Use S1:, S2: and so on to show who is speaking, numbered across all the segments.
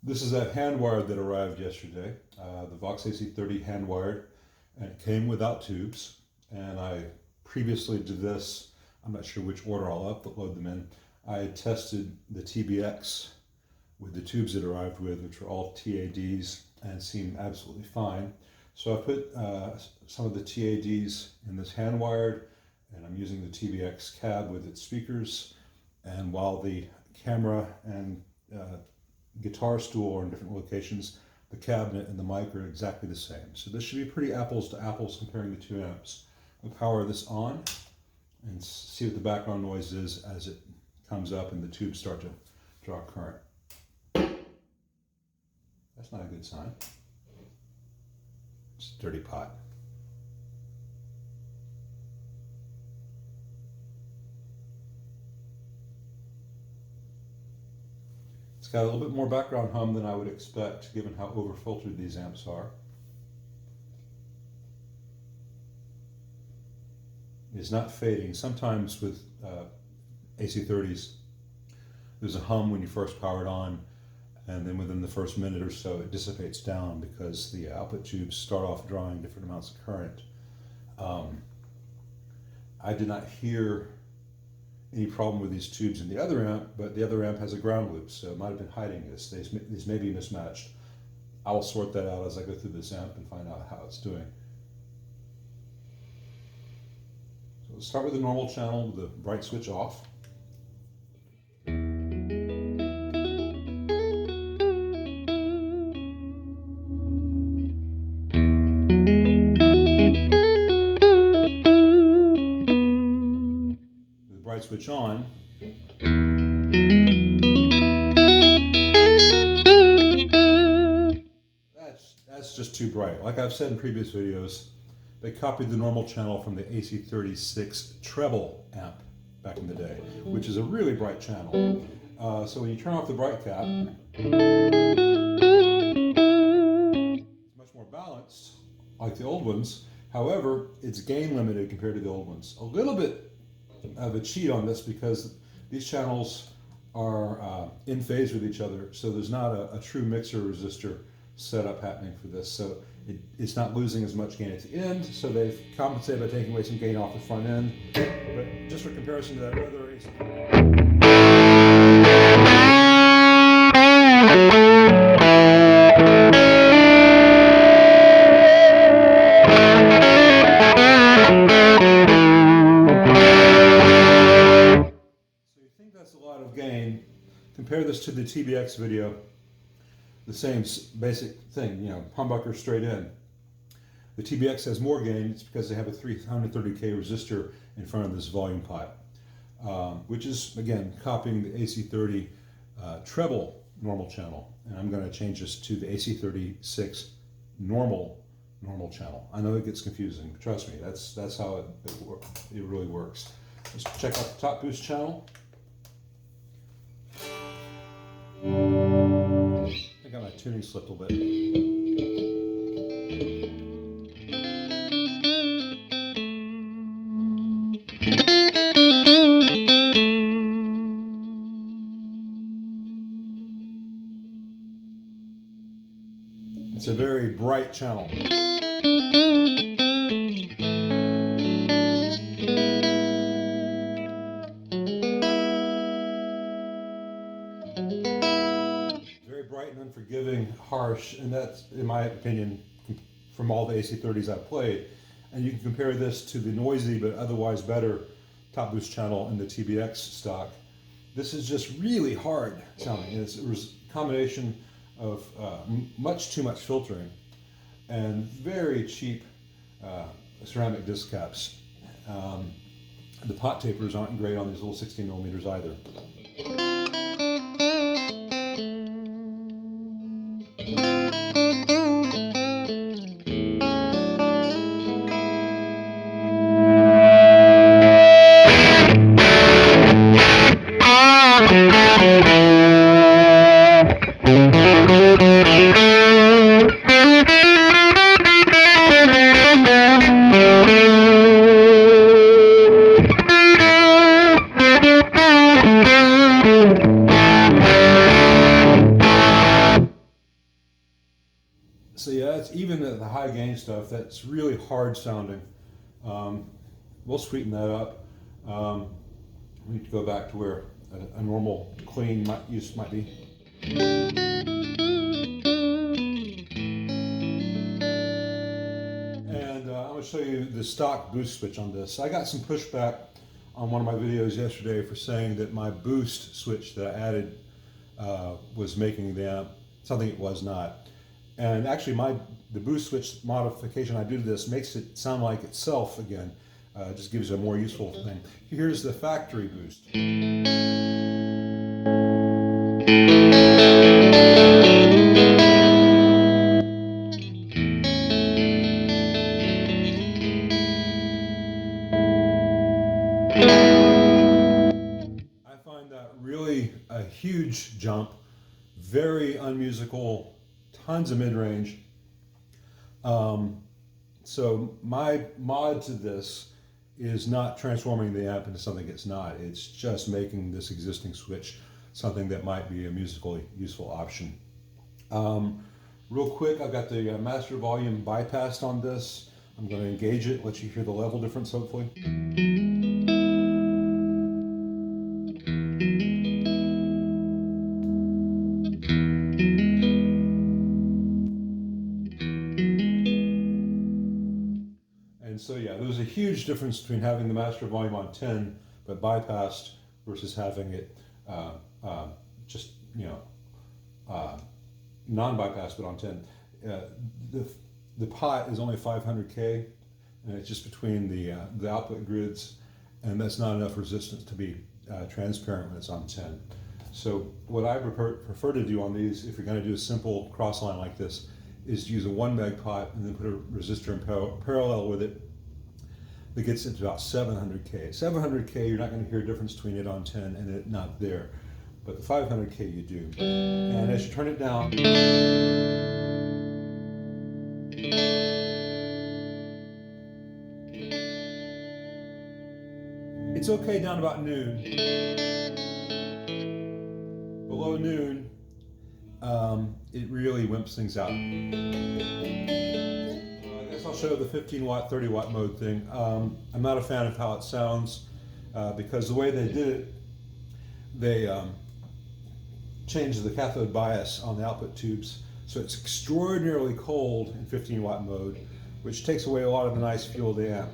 S1: This is that hand wire that arrived yesterday, the Vox AC30 Hand Wired, and it came without tubes. And I previously did this, I'm not sure which order I'll upload them in. I had tested the TBX with the tubes it arrived with, which were all TADs and seemed absolutely fine. So I put some of the TADs in this hand wired, and I'm using the TBX cab with its speakers. And while the camera and guitar stool are in different locations, the cabinet and the mic are exactly the same. So this should be pretty apples to apples comparing the two amps. I'll power this on and see what the background noise is as it comes up and the tubes start to draw current. That's not a good sign. It's a dirty pot. It's got a little bit more background hum than I would expect, given how over-filtered these amps are. It's not fading. Sometimes with AC30s, there's a hum when you first power it on, and then within the first minute or so it dissipates down because the output tubes start off drawing different amounts of current. I did not hear any problem with these tubes in the other amp, but the other amp has a ground loop, so it might have been hiding this. These may be mismatched. I will sort that out as I go through this amp and find out how it's doing. So let's start with the normal channel with the bright switch off. Switch on. That's just too bright. Like I've said in previous videos, they copied the normal channel from the AC36 treble amp back in the day, which is a really bright channel. So when you turn off the bright cap, it's much more balanced, like the old ones. However, it's gain limited compared to the old ones. A little bit of a cheat on this because these channels are in phase with each other, so there's not a true mixer resistor setup happening for this, so it's not losing as much gain at the end, so they've compensated by taking away some gain off the front end. But just for comparison to that other AC30. Gain. Compare this to the TBX video, the same basic thing, humbucker straight in. The TBX has more gain. It's because they have a 330K resistor in front of this volume pot, which is, again, copying the AC30 treble normal channel. And I'm going to change this to the AC36 normal channel. I know it gets confusing, but trust me, that's how it really works. Let's check out the top boost channel. I got my tuning slipped a little bit. It's a very bright channel. Bright and unforgiving, harsh, and that's, in my opinion, from all the AC30s I've played. And you can compare this to the noisy but otherwise better top boost channel in the TBX stock. This is just really hard sounding. It's a combination of much too much filtering and very cheap ceramic disc caps. The pot tapers aren't great on these little 16 millimeters either. So yeah, it's even at the high gain stuff, that's really hard sounding. We'll sweeten that up. We need to go back to where a normal clean use might be. And I'm going to show you the stock boost switch on this. I got some pushback on one of my videos yesterday for saying that my boost switch that I added was making the amp something it was not. And actually the boost switch modification I do to this makes it sound like itself again. Just gives it a more useful thing. Here's the factory boost. I find that really a huge jump, very unmusical, tons of mid-range. So my mod to this is not transforming the amp into something it's not. It's just making this existing switch something that might be a musically useful option. Real quick, I've got the master volume bypassed on this. I'm going to engage it, let you hear the level difference hopefully. And so yeah, there's a huge difference between having the master volume on 10 but bypassed versus having it just, you know, non-bypassed but on 10. The pot is only 500K and it's just between the output grids, and that's not enough resistance to be transparent when it's on 10. So what I prefer to do on these, if you're going to do a simple cross line like this, is to use a 1 meg pot and then put a resistor in parallel with it that gets it to about 700K. 700K, you're not going to hear a difference between it on 10 and it not there. But the 500K you do. And as you turn it down, it's okay down about noon. Below noon, it really wimps things out. I guess I'll show the 15 watt, 30 watt mode thing. I'm not a fan of how it sounds because the way they did it, they changed the cathode bias on the output tubes. So it's extraordinarily cold in 15 watt mode, which takes away a lot of the nice feel of the amp.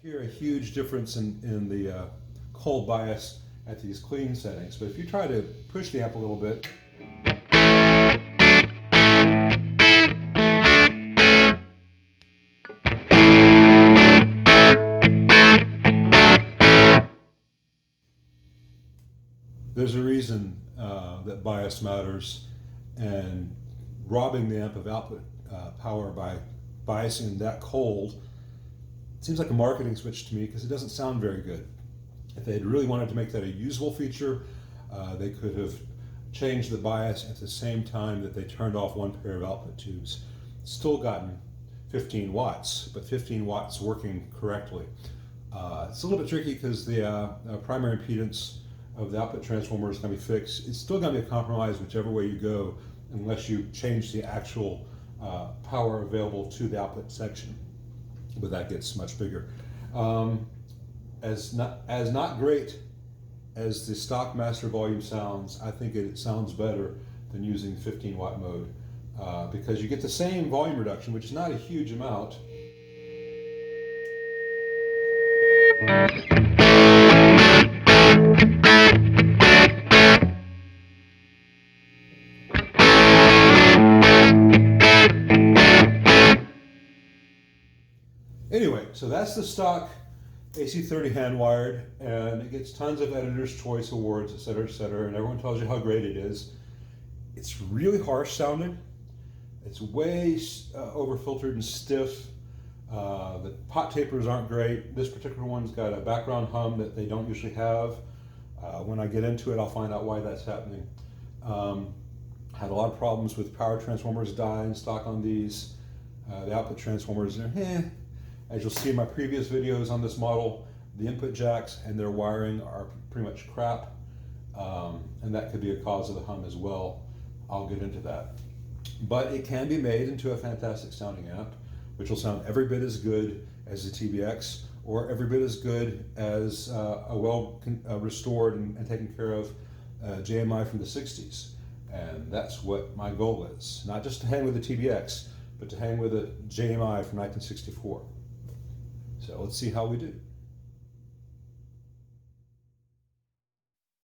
S1: Hear a huge difference in the cold bias at these clean settings, but if you try to push the amp a little bit, there's a reason that bias matters, and robbing the amp of output power by biasing that cold seems like a marketing switch to me because it doesn't sound very good. If they had really wanted to make that a usable feature, they could have changed the bias at the same time that they turned off one pair of output tubes. Still gotten 15 watts, but 15 watts working correctly. It's a little bit tricky because the primary impedance of the output transformer is going to be fixed. It's still going to be a compromise whichever way you go, unless you change the actual power available to the output section. But that gets much bigger. As not great as the stock master volume sounds, I think it sounds better than using 15 watt mode because you get the same volume reduction, which is not a huge amount. Anyway, so that's the stock AC30 Hand Wired, and it gets tons of Editor's Choice Awards, et cetera, and everyone tells you how great it is. It's really harsh sounding. It's way over-filtered and stiff. The pot tapers aren't great. This particular one's got a background hum that they don't usually have. When I get into it, I'll find out why that's happening. Had a lot of problems with power transformers dying stock on these. The output transformers are As you'll see in my previous videos on this model, the input jacks and their wiring are pretty much crap, and that could be a cause of the hum as well. I'll get into that. But it can be made into a fantastic sounding amp, which will sound every bit as good as the TBX, or every bit as good as a well restored and taken care of JMI from the 60s. And that's what my goal is. Not just to hang with the TBX, but to hang with a JMI from 1964. So let's see how we do.